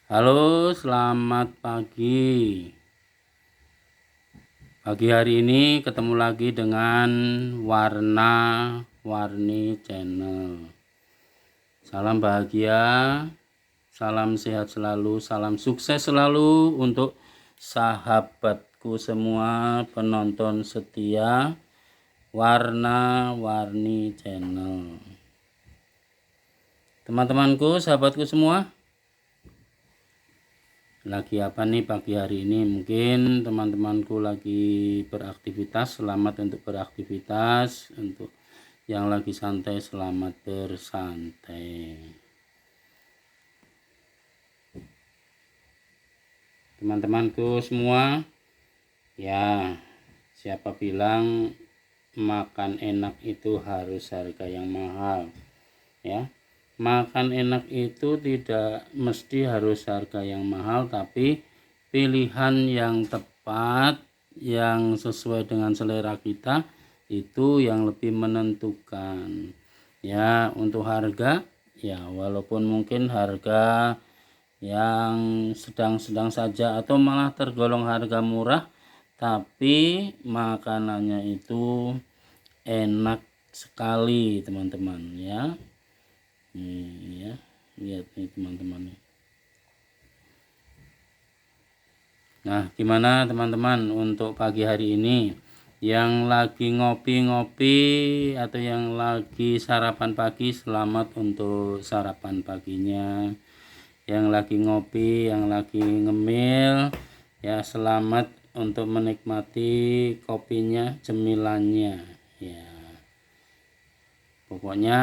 Halo, selamat pagi. Pagi hari ini ketemu lagi dengan Warna-Warni Channel. Salam bahagia, salam sehat selalu, salam sukses selalu untuk sahabatku semua penonton setia Warna-Warni Channel. Teman-temanku, sahabatku semua, lagi apa nih pagi hari ini? Mungkin teman-temanku lagi beraktivitas, selamat untuk beraktivitas. Untuk yang lagi santai, selamat bersantai. Teman-temanku semua, ya, siapa bilang makan enak itu harus harga yang mahal, ya. Makan enak itu tidak mesti harus harga yang mahal, tapi pilihan yang tepat, yang sesuai dengan selera kita, itu yang lebih menentukan. Ya, untuk harga, ya walaupun mungkin harga yang sedang-sedang saja atau malah tergolong harga murah, tapi makanannya itu enak sekali, teman-teman, ya. Ya, lihat nih teman-teman. Nah, gimana teman-teman untuk pagi hari ini? Yang lagi ngopi-ngopi atau yang lagi sarapan pagi, selamat untuk sarapan paginya. Yang lagi ngopi, yang lagi ngemil, ya selamat untuk menikmati kopinya, cemilannya. Ya, pokoknya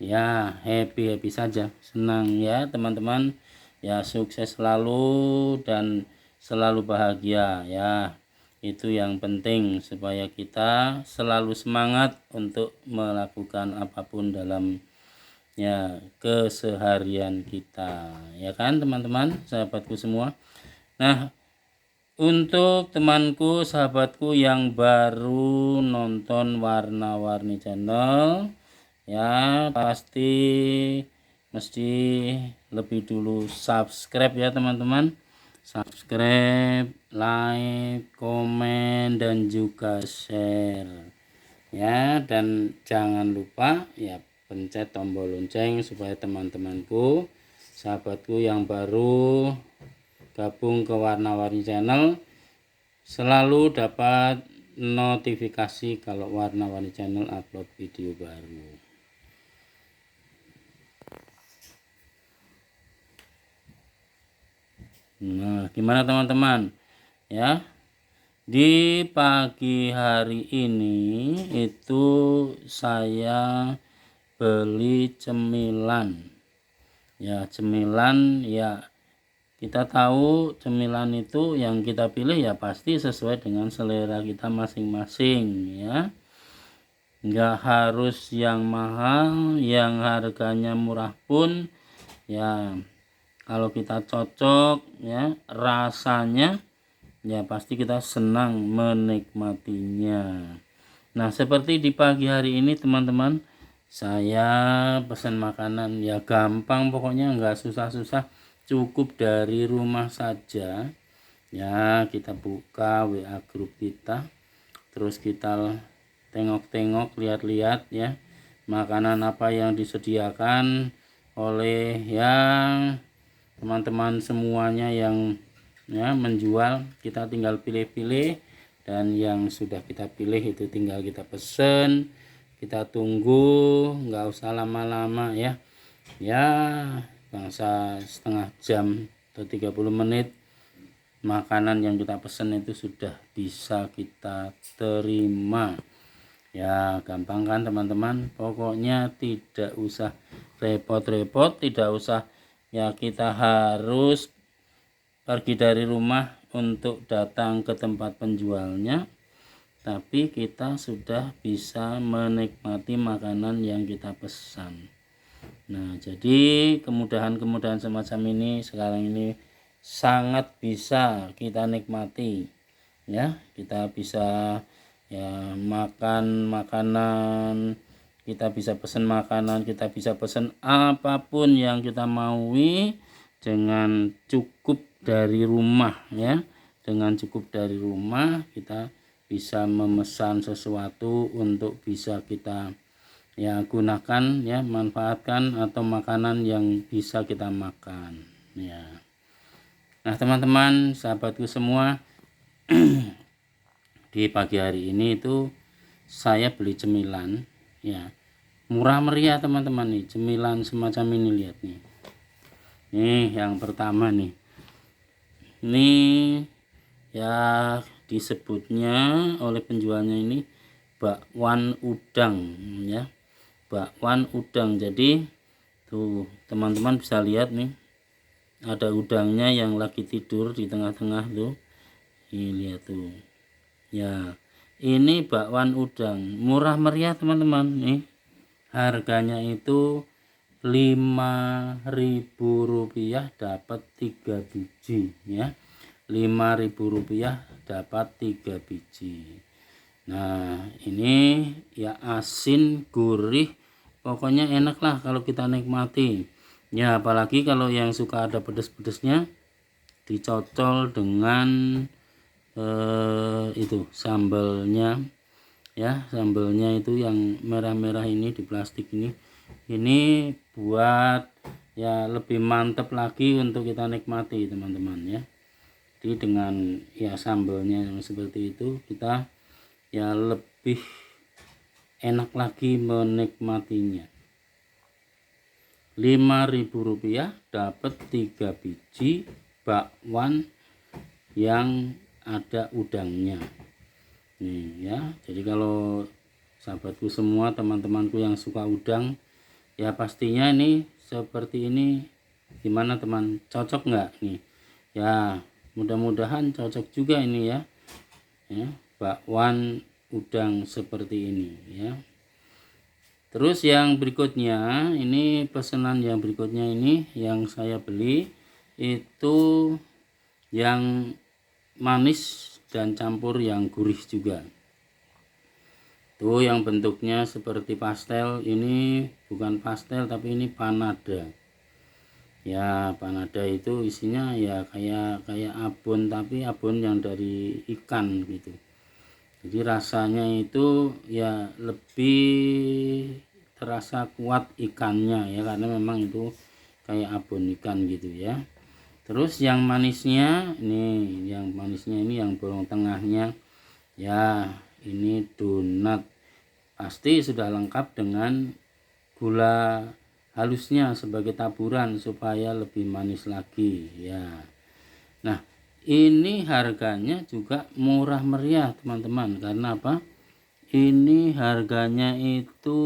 ya happy saja, senang ya teman-teman, ya sukses selalu dan selalu bahagia ya, itu yang penting supaya kita selalu semangat untuk melakukan apapun dalam ya keseharian kita, ya kan teman-teman, sahabatku semua. Nah, untuk temanku, sahabatku yang baru nonton Warna-Warni Channel, ya pasti mesti lebih dulu subscribe ya teman-teman. Subscribe, like, komen, dan juga share ya. Dan jangan lupa ya pencet tombol lonceng supaya teman-temanku, sahabatku yang baru gabung ke Warna-Warni Channel selalu dapat notifikasi kalau Warna-Warni Channel upload video baru. Nah, gimana teman-teman? Ya, di pagi hari ini itu saya beli cemilan. Ya, cemilan ya, kita tahu cemilan itu yang kita pilih ya pasti sesuai dengan selera kita masing-masing ya. Enggak harus yang mahal, yang harganya murah pun ya, kalau kita cocok ya rasanya ya pasti kita senang menikmatinya. Nah, seperti di pagi hari ini teman-teman, saya pesan makanan ya gampang, pokoknya enggak susah-susah, cukup dari rumah saja ya. Kita buka WA grup kita, terus kita tengok-tengok, lihat-lihat ya makanan apa yang disediakan oleh yang teman-teman semuanya yang ya menjual. Kita tinggal pilih-pilih, dan yang sudah kita pilih itu tinggal kita pesen, kita tunggu, nggak usah lama-lama ya, bangsa setengah jam atau 30 menit makanan yang kita pesen itu sudah bisa kita terima. Ya gampang kan teman-teman, pokoknya tidak usah repot-repot, tidak usah ya kita harus pergi dari rumah untuk datang ke tempat penjualnya, tapi kita sudah bisa menikmati makanan yang kita pesan. Nah, jadi kemudahan-kemudahan semacam ini sekarang ini sangat bisa kita nikmati ya. Kita bisa ya makan makanan, kita bisa pesan makanan, kita bisa pesan apapun yang kita maui dengan cukup dari rumah ya. Dengan cukup dari rumah kita bisa memesan sesuatu untuk bisa kita ya gunakan ya, manfaatkan, atau makanan yang bisa kita makan ya. Nah teman-teman sahabatku semua, di pagi hari ini itu saya beli cemilan ya, murah meriah teman-teman nih, cemilan semacam ini, lihat nih. Nih yang pertama nih, ini ya disebutnya oleh penjualnya ini bakwan udang ya, bakwan udang. Jadi tuh teman-teman bisa lihat nih, ada udangnya yang lagi tidur di tengah-tengah tuh. Ini lihat tuh ya, ini bakwan udang murah meriah teman-teman nih, harganya itu Rp5.000 dapat 3 biji ya, Rp5.000 dapat 3 biji. Nah ini ya asin gurih, pokoknya enak lah kalau kita nikmati ya, apalagi kalau yang suka ada pedes-pedesnya, dicocol dengan itu sambalnya ya, sambalnya itu yang merah-merah ini di plastik ini buat ya lebih mantap lagi untuk kita nikmati teman-teman ya. Jadi dengan ya sambalnya yang seperti itu, kita ya lebih enak lagi menikmatinya. Rp5.000 dapat 3 biji bakwan yang ada udangnya nih ya. Jadi kalau sahabatku semua, teman-temanku yang suka udang ya, pastinya ini seperti ini. Gimana teman, cocok nggak nih ya? Mudah-mudahan cocok juga ini ya, bakwan udang seperti ini ya. Terus yang berikutnya ini, pesanan yang berikutnya ini yang saya beli itu yang manis dan campur yang gurih juga. Tuh yang bentuknya seperti pastel, ini bukan pastel tapi ini panada. Ya panada itu isinya ya kayak abon, tapi abon yang dari ikan gitu. Jadi rasanya itu ya lebih terasa kuat ikannya ya, karena memang itu kayak abon ikan gitu ya. Terus yang manisnya ini, yang bolong tengahnya ya, ini donat, pasti sudah lengkap dengan gula halusnya sebagai taburan supaya lebih manis lagi ya. Nah ini harganya juga murah meriah teman-teman, karena apa? Ini harganya itu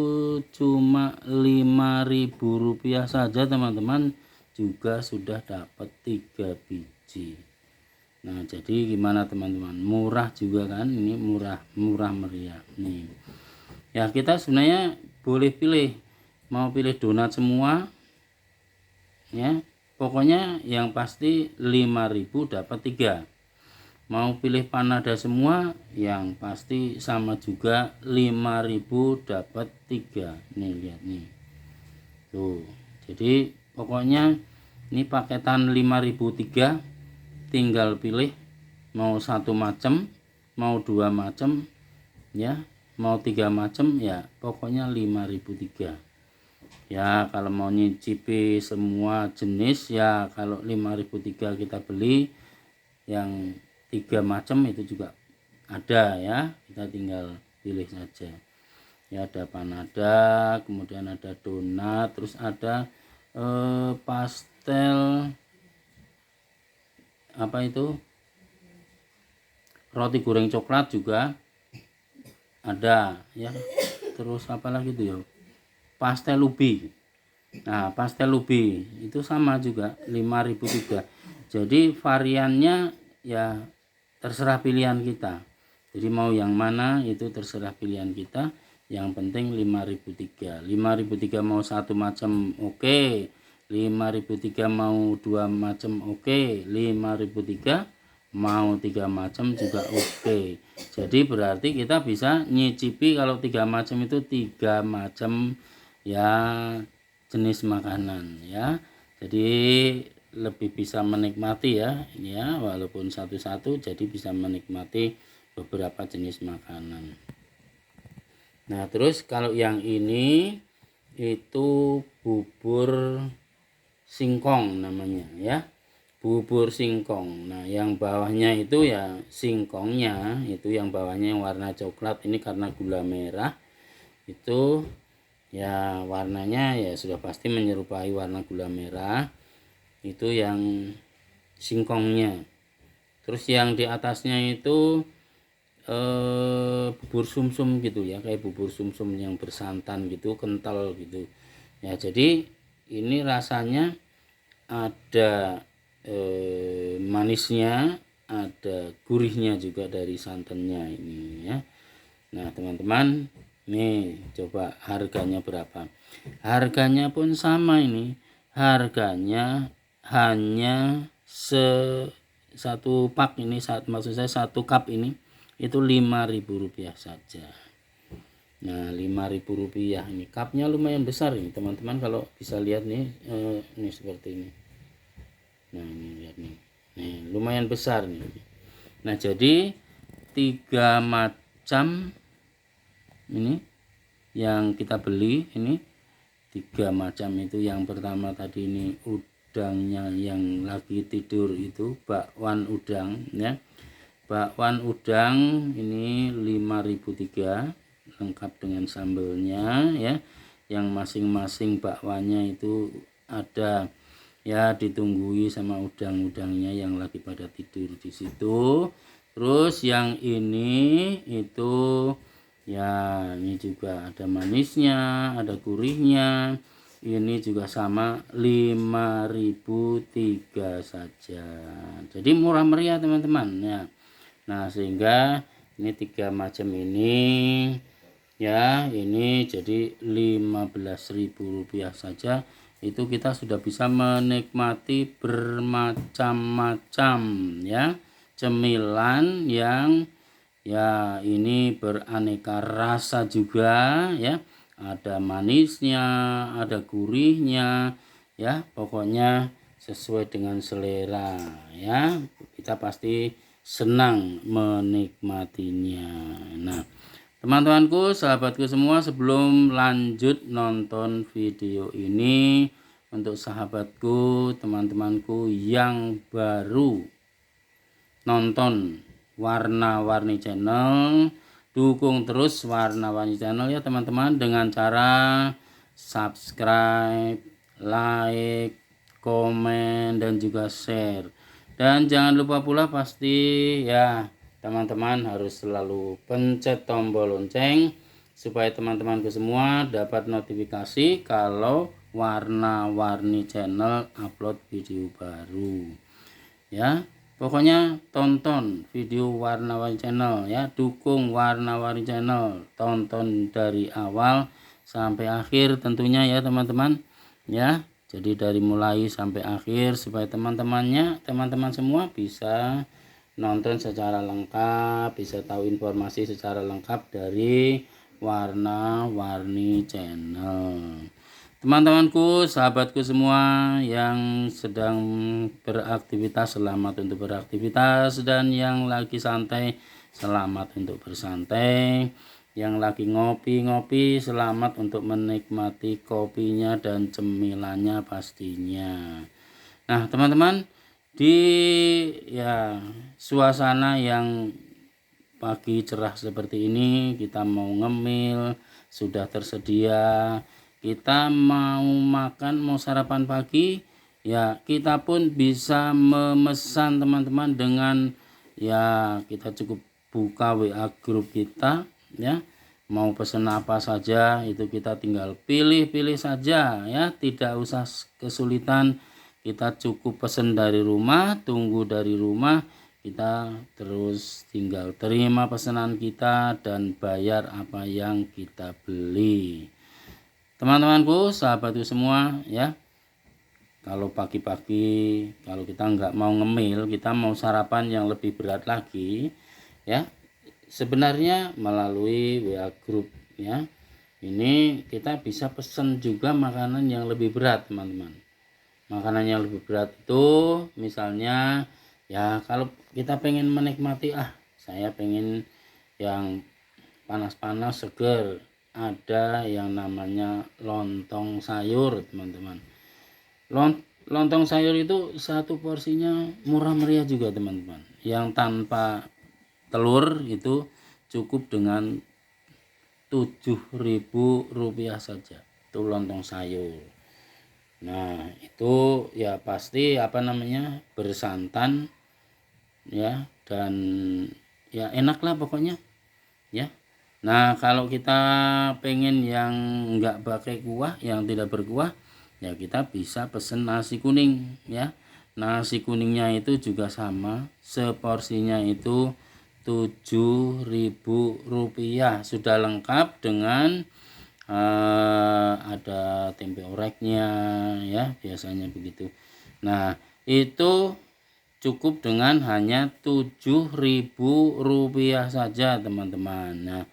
cuma Rp5.000 saja teman-teman, juga sudah dapat 3 biji. Nah jadi gimana teman-teman, murah juga kan, ini murah meriah nih ya. Kita sebenarnya boleh pilih, mau pilih donat semua ya, pokoknya yang pasti 5.000 dapat 3. Mau pilih panada semua, yang pasti sama juga 5.000 dapat 3. Nih lihat nih tuh. Jadi pokoknya ini paketan 5.003, tinggal pilih mau 1 macam, mau 2 macam ya, mau 3 macam ya, pokoknya 5.003 ya. Kalau mau nyicipi semua jenis ya, kalau 5.003 kita beli yang 3 macam itu juga ada ya, kita tinggal pilih saja ya. Ada panada, kemudian ada donat, terus ada pastel apa itu, roti goreng coklat juga ada ya. Terus apa lagi tuh ya, pastel ubi. Nah pastel ubi itu sama juga 5.003. Jadi variannya ya terserah pilihan kita, jadi mau yang mana itu terserah pilihan kita. Yang penting 5.003. 5.003 mau 1 macam oke, 5.003 mau 2 macam oke, 5.003 mau 3 macam juga oke. Jadi berarti kita bisa nyicipi kalau 3 macam itu 3 macam ya jenis makanan ya. Jadi lebih bisa menikmati ya, ini ya, walaupun satu-satu jadi bisa menikmati beberapa jenis makanan. Nah, terus kalau yang ini itu bubur singkong namanya ya. Bubur singkong. Nah, yang bawahnya itu ya singkongnya, itu yang bawahnya yang warna coklat ini karena gula merah. Itu ya warnanya ya sudah pasti menyerupai warna gula merah. Itu yang singkongnya. Terus yang di atasnya itu bubur sumsum gitu ya, kayak bubur sumsum yang bersantan gitu, kental gitu ya. Jadi ini rasanya ada manisnya, ada gurihnya juga dari santannya ini ya. Nah teman-teman, nih coba harganya berapa. Harganya pun sama ini, harganya hanya satu pak ini, maksud saya satu cup ini itu Rp5.000 saja. Nah Rp5.000 ini, cupnya lumayan besar ini teman-teman, kalau bisa lihat nih, ini seperti ini. Nah ini lihat nih, lumayan besar nih. Nah jadi 3 macam ini yang kita beli ini, 3 macam itu. Yang pertama tadi ini udangnya yang lagi tidur itu, bakwan udang ya. Bakwan udang ini 5.003 lengkap dengan sambelnya ya. Yang masing-masing bakwannya itu ada ya, ditunggui sama udang-udangnya yang lagi pada tidur di situ. Terus yang ini itu ya, ini juga ada manisnya, ada gurihnya. Ini juga sama 5.003 saja. Jadi murah meriah teman-teman ya. Nah sehingga ini 3 macam ini ya, ini jadi Rp15.000 saja. Itu kita sudah bisa menikmati bermacam-macam ya cemilan yang ya ini beraneka rasa juga ya. Ada manisnya, ada gurihnya ya, pokoknya sesuai dengan selera ya. Kita pasti senang menikmatinya. Nah teman-temanku, sahabatku semua, sebelum lanjut nonton video ini, untuk sahabatku, teman-temanku yang baru nonton Warna-Warni Channel, dukung terus Warna-Warni Channel ya teman-teman, dengan cara subscribe, like, komen, dan juga share. Dan jangan lupa pula pasti ya teman-teman harus selalu pencet tombol lonceng supaya teman-temanku semua dapat notifikasi kalau Warna-Warni Channel upload video baru ya. Pokoknya tonton video Warna-Warni Channel ya, dukung Warna-Warni Channel, tonton dari awal sampai akhir tentunya ya teman-teman ya. Jadi dari mulai sampai akhir supaya teman-teman semua bisa nonton secara lengkap, bisa tahu informasi secara lengkap dari Warna-Warni Channel. Teman-temanku, sahabatku semua yang sedang beraktivitas, selamat untuk beraktivitas, dan yang lagi santai, selamat untuk bersantai. Yang lagi ngopi-ngopi, selamat untuk menikmati kopinya dan cemilannya pastinya. Nah teman-teman, di ya suasana yang pagi cerah seperti ini, kita mau ngemil, sudah tersedia. Kita mau makan, mau sarapan pagi ya, kita pun bisa memesan teman-teman dengan ya, kita cukup buka WA grup kita ya. Mau pesan apa saja itu kita tinggal pilih-pilih saja ya, tidak usah kesulitan. Kita cukup pesan dari rumah, tunggu dari rumah, kita terus tinggal terima pesanan kita dan bayar apa yang kita beli. Teman-temanku, sahabatku semua ya, kalau pagi-pagi, kalau kita nggak mau ngemil, kita mau sarapan yang lebih berat lagi ya, sebenarnya melalui WA group ya, ini kita bisa pesan juga makanan yang lebih berat teman-teman Makanan yang lebih berat itu misalnya ya kalau kita pengen menikmati, saya pengen yang panas-panas seger, ada yang namanya lontong sayur teman-teman. Lontong sayur itu satu porsinya murah meriah juga teman-teman, yang tanpa telur itu cukup dengan Rp7.000 saja, itu lontong sayur. Nah itu ya pasti bersantan ya, dan ya enak lah pokoknya ya. Nah kalau kita pengen yang enggak pakai kuah, yang tidak berkuah, ya kita bisa pesen nasi kuning ya. Nasi kuningnya itu juga sama, seporsinya itu Rp7.000, sudah lengkap dengan ada tempe oreknya ya, biasanya begitu. Nah itu cukup dengan hanya Rp7.000 saja teman-teman.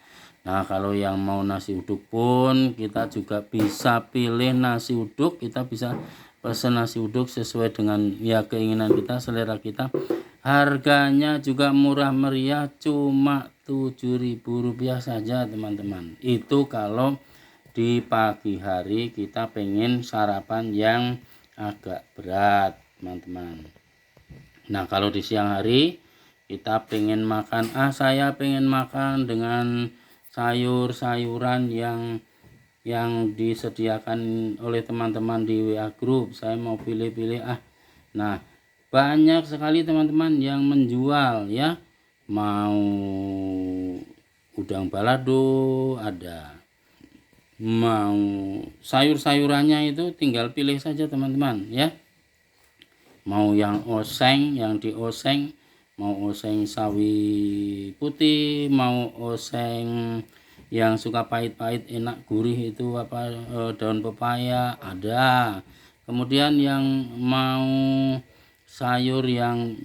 Nah kalau yang mau nasi uduk pun kita juga bisa pilih nasi uduk, kita bisa pesan nasi uduk sesuai dengan ya keinginan kita, selera kita. Harganya juga murah meriah, cuma Rp7.000 saja teman-teman. Itu kalau di pagi hari kita pengen sarapan yang agak berat teman-teman. Nah kalau di siang hari kita pengen makan, saya pengen makan dengan sayur-sayuran yang disediakan oleh teman-teman di WA Group, saya mau pilih-pilih nah banyak sekali teman-teman yang menjual ya, mau udang balado ada, mau sayur-sayurannya itu tinggal pilih saja teman-teman ya. Mau yang oseng, yang dioseng, mau oseng sawi putih, mau oseng yang suka pahit-pahit enak gurih itu daun pepaya ada. Kemudian yang mau sayur yang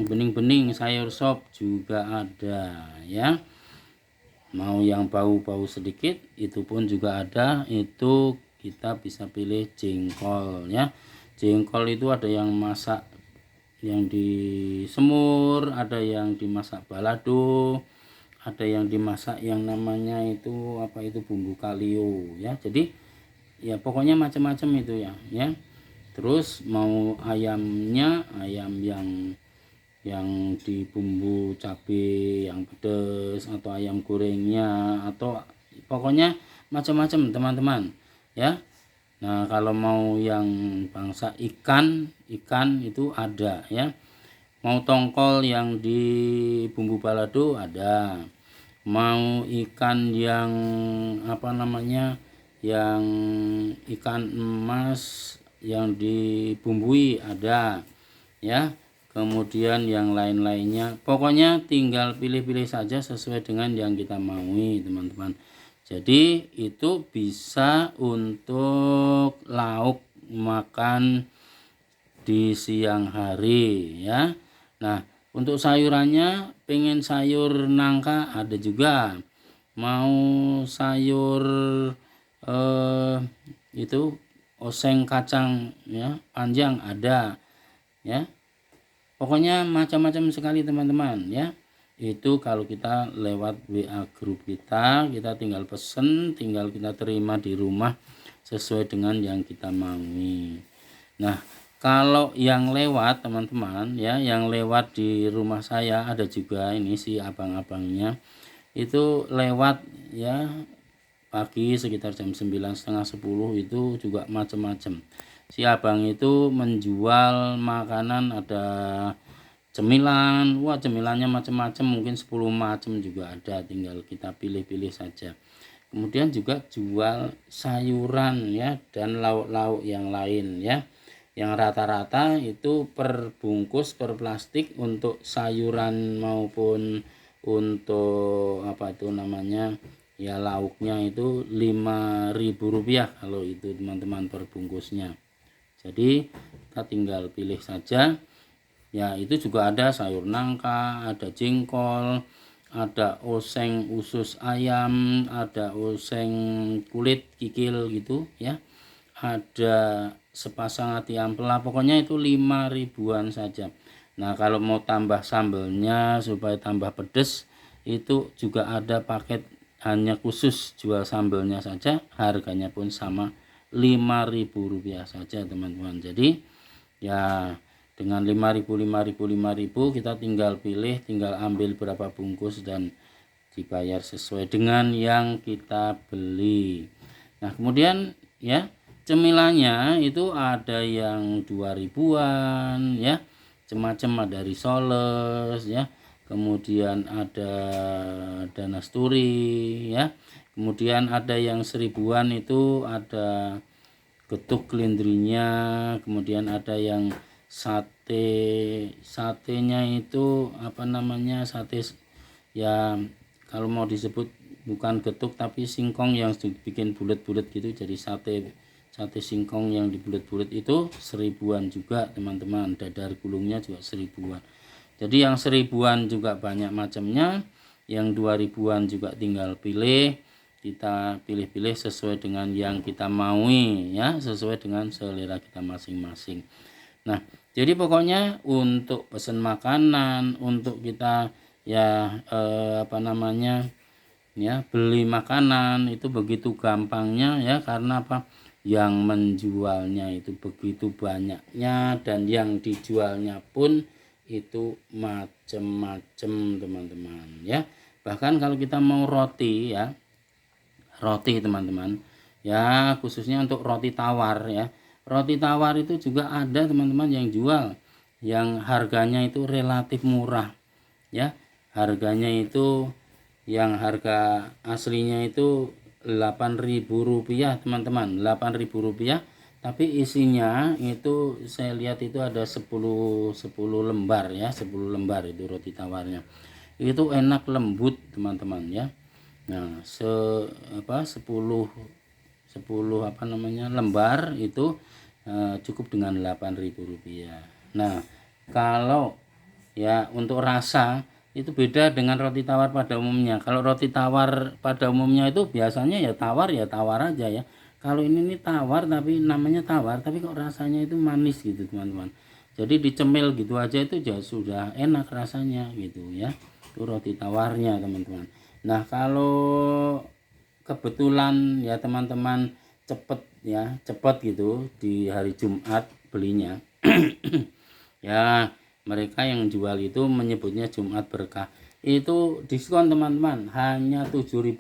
bening-bening, sayur sop juga ada ya. Mau yang bau-bau sedikit itu pun juga ada, itu kita bisa pilih jengkol ya. Jengkol itu ada yang masak, yang disemur, ada yang dimasak balado, ada yang dimasak yang namanya itu bumbu kalio ya. Jadi ya pokoknya macam-macam itu ya. Terus mau ayamnya, ayam yang di bumbu cabai yang pedas, atau ayam gorengnya, atau pokoknya macam-macam teman-teman ya. Nah kalau mau yang bangsa ikan itu ada ya. Mau tongkol yang di bumbu balado ada, mau ikan yang yang ikan emas yang dibumbui ada ya. Kemudian yang lain-lainnya pokoknya tinggal pilih-pilih saja sesuai dengan yang kita maui teman-teman. Jadi itu bisa untuk lauk makan di siang hari ya. Nah untuk sayurannya pengen sayur nangka ada juga, mau sayur itu oseng kacang ya panjang ada ya. Pokoknya macam-macam sekali teman-teman ya. Itu kalau kita lewat WA Group kita tinggal pesen, tinggal kita terima di rumah sesuai dengan yang kita maui. Nah kalau yang lewat teman-teman ya, yang lewat di rumah saya ada juga ini si abang-abangnya itu lewat ya, pagi sekitar jam 9:30-10 itu juga macam-macam. Si abang itu menjual makanan, ada cemilan, cemilannya macam-macam, mungkin 10 macam juga ada, tinggal kita pilih-pilih saja. Kemudian juga jual sayuran ya, dan lauk-lauk yang lain ya, yang rata-rata itu per bungkus, per plastik untuk sayuran maupun untuk ya lauknya itu Rp5.000 kalau itu teman-teman per bungkusnya. Jadi kita tinggal pilih saja ya. Itu juga ada sayur nangka, ada jengkol, ada oseng usus ayam, ada oseng kulit kikil gitu ya, ada sepasang ati ampela, pokoknya itu 5 ribuan saja. Nah kalau mau tambah sambelnya supaya tambah pedes, itu juga ada paket hanya khusus jual sambelnya saja, harganya pun sama Rp5.000 saja teman-teman. Jadi ya dengan 5.000 kita tinggal pilih, tinggal ambil berapa bungkus dan dibayar sesuai dengan yang kita beli. Nah kemudian ya cemilannya itu ada yang 2 ribuan ya, macam-macam, ada risoles ya, kemudian ada danasturi ya, kemudian ada yang 1.000-an itu ada getuk kelindrinya, kemudian ada yang satenya itu apa namanya, sate ya kalau mau disebut bukan getuk tapi singkong yang bikin bulat-bulat gitu, jadi sate singkong yang dibulet-bulet itu 1.000-an juga teman-teman. Dadar gulungnya juga 1.000-an. Jadi yang 1.000-an juga banyak macamnya, yang 2 ribuan juga tinggal pilih. Kita pilih-pilih sesuai dengan yang kita maui ya, sesuai dengan selera kita masing-masing. Nah jadi pokoknya untuk pesan makanan, untuk kita ya apa namanya ya, beli makanan itu begitu gampangnya ya, karena apa, yang menjualnya itu begitu banyaknya dan yang dijualnya pun itu macem-macem teman-teman ya. Bahkan kalau kita mau roti ya, roti teman-teman ya, khususnya untuk roti tawar ya, roti tawar itu juga ada teman-teman yang jual, yang harganya itu relatif murah ya, harganya itu yang harga aslinya itu Rp8.000 teman-teman, Rp8.000, tapi isinya itu saya lihat itu ada 10 lembar ya, 10 lembar itu roti tawarnya. Itu enak, lembut teman-teman ya. Nah, 10 apa namanya lembar itu cukup dengan Rp8.000. Nah, kalau ya untuk rasa itu beda dengan roti tawar pada umumnya. Kalau roti tawar pada umumnya itu biasanya ya tawar aja ya. Kalau ini tawar tapi namanya tawar tapi kok rasanya itu manis gitu teman-teman. Jadi dicemil gitu aja itu ya sudah enak rasanya gitu ya. Itu roti tawarnya teman-teman. Nah kalau kebetulan ya teman-teman cepet gitu di hari Jumat belinya ya, mereka yang jual itu menyebutnya Jumat Berkah, itu diskon teman-teman, hanya Rp7.000,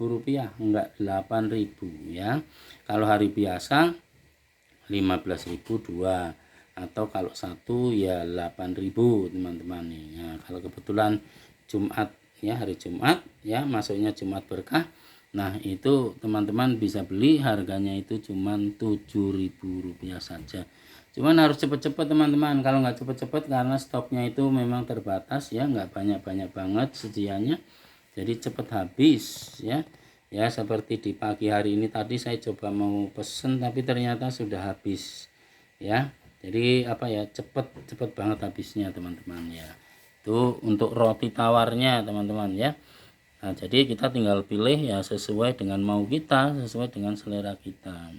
enggak 8.000 ya. Kalau hari biasa 15.000 dua, atau kalau satu ya 8.000 teman-teman nih ya. Kalau kebetulan Jumat ya, hari Jumat ya, masuknya Jumat Berkah, nah itu teman-teman bisa beli, harganya itu cuman Rp7.000 saja. Cuman harus cepet-cepet teman-teman, kalau nggak cepet-cepet karena stoknya itu memang terbatas ya, nggak banyak-banyak banget sedianya, jadi cepet habis ya. Ya seperti di pagi hari ini tadi saya coba mau pesen tapi ternyata sudah habis ya. Jadi apa ya, cepet banget habisnya teman-teman ya. Itu untuk roti tawarnya teman-teman ya. Nah jadi kita tinggal pilih ya sesuai dengan mau kita, sesuai dengan selera kita.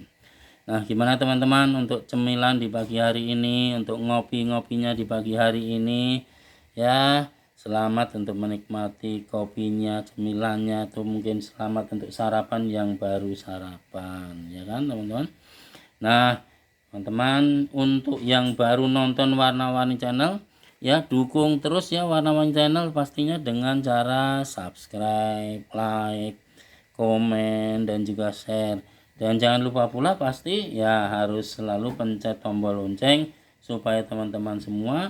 Nah gimana teman-teman untuk cemilan di pagi hari ini, untuk ngopi-ngopinya di pagi hari ini ya. Selamat untuk menikmati kopinya, cemilannya, atau mungkin selamat untuk sarapan yang baru sarapan ya kan teman-teman. Nah teman-teman, untuk yang baru nonton Warna-Warni Channel ya, dukung terus ya Warna-Warni Channel pastinya dengan cara subscribe, like, komen, dan juga share. Dan jangan lupa pula pasti ya harus selalu pencet tombol lonceng supaya teman-teman semua